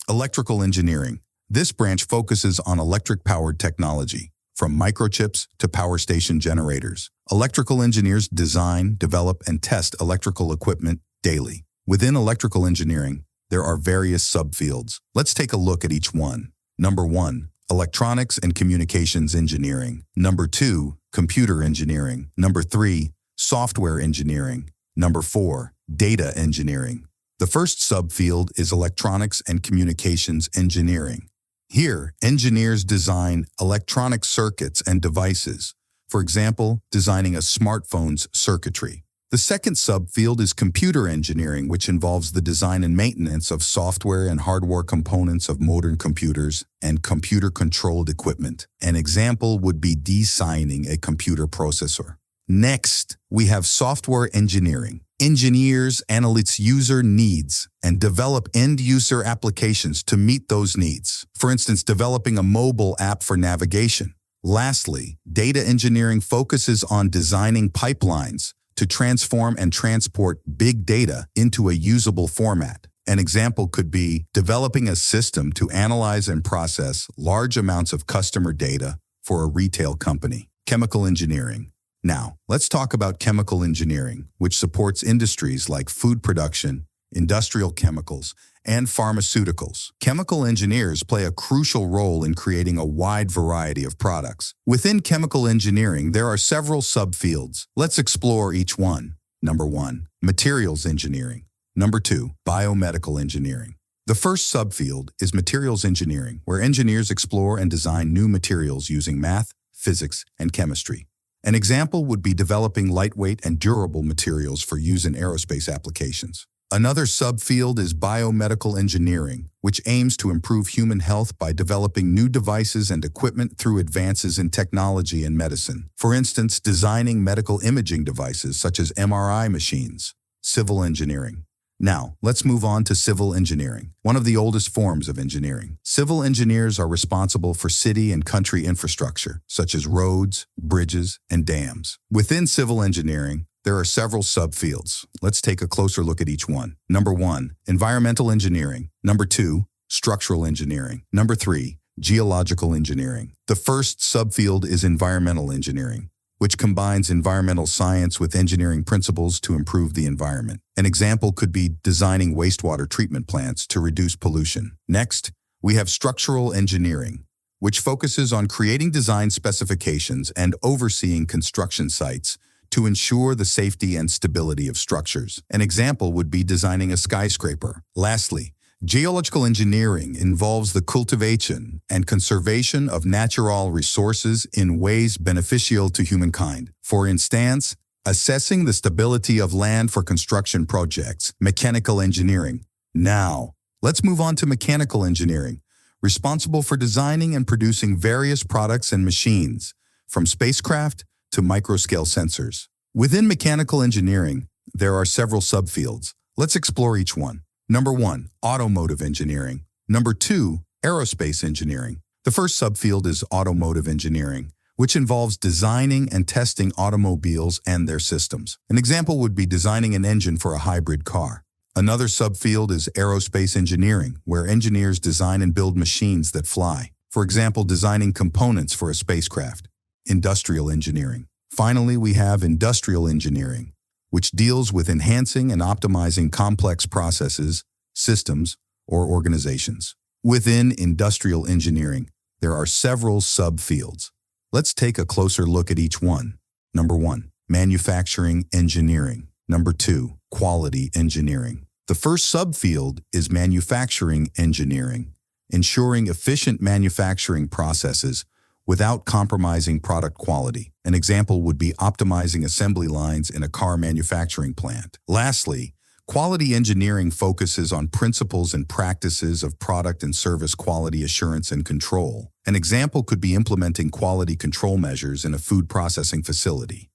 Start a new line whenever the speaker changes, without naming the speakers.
Electrical engineering. This branch focuses on electric-powered technology, from microchips to power station generators. Electrical engineers design, develop, and test electrical equipment daily. Within electrical engineering, there are various subfields. Let's take a look at each one. Number 1. Electronics and communications engineering. Number 2. Computer engineering. Number 3. Software engineering. Number 4. Data engineering. The first subfield is electronics and communications engineering. Here, engineers design electronic circuits and devices, for example, designing a smartphone's circuitry. The second subfield is computer engineering, which involves the design and maintenance of software and hardware components of modern computers and computer-controlled equipment. An example would be designing a computer processor. Next, we have software engineering. Engineers analyze user needs and develop end-user applications to meet those needs. For instance, developing a mobile app for navigation. Lastly, data engineering focuses on designing pipelines to transform and transport big data into a usable format. An example could be developing a system to analyze and process large amounts of customer data for a retail company. Chemical engineering. Now, let's talk about chemical engineering, which supports industries like food production, industrial chemicals, and pharmaceuticals. Chemical engineers play a crucial role in creating a wide variety of products. Within chemical engineering, there are several subfields. Let's explore each one. Number 1. Materials engineering. Number 2. Biomedical engineering. The first subfield is materials engineering, where engineers explore and design new materials using math, physics, and chemistry. An example would be developing lightweight and durable materials for use in aerospace applications. Another subfield is biomedical engineering, which aims to improve human health by developing new devices and equipment through advances in technology and medicine. For instance, designing medical imaging devices such as MRI machines. Civil engineering. Now, let's move on to civil engineering, one of the oldest forms of engineering. Civil engineers are responsible for city and country infrastructure, such as roads, bridges, and dams. Within civil engineering, there are several subfields. Let's take a closer look at each one. Number 1, environmental engineering. Number 2, structural engineering. Number 3, geological engineering. The first subfield is environmental engineering, which combines environmental science with engineering principles to improve the environment. An example could be designing wastewater treatment plants to reduce pollution. Next, we have structural engineering, which focuses on creating design specifications and overseeing construction sites to ensure the safety and stability of structures. An example would be designing a skyscraper. Lastly, geological engineering involves the cultivation and conservation of natural resources in ways beneficial to humankind. For instance, assessing the stability of land for construction projects. Mechanical engineering. Now, let's move on to mechanical engineering, responsible for designing and producing various products and machines, from spacecraft to microscale sensors. Within mechanical engineering, there are several subfields. Let's explore each one. Number 1, automotive engineering. Number 2, aerospace engineering. The first subfield is automotive engineering, which involves designing and testing automobiles and their systems. An example would be designing an engine for a hybrid car. Another subfield is aerospace engineering, where engineers design and build machines that fly. For example, designing components for a spacecraft. Industrial engineering. Finally, we have industrial engineering, which deals with enhancing and optimizing complex processes, systems, or organizations. Within industrial engineering, there are several subfields. Let's take a closer look at each one. Number 1, manufacturing engineering. Number 2, quality engineering. The first subfield is manufacturing engineering, ensuring efficient manufacturing processes without compromising product quality. An example would be optimizing assembly lines in a car manufacturing plant. Lastly, quality engineering focuses on principles and practices of product and service quality assurance and control. An example could be implementing quality control measures in a food processing facility.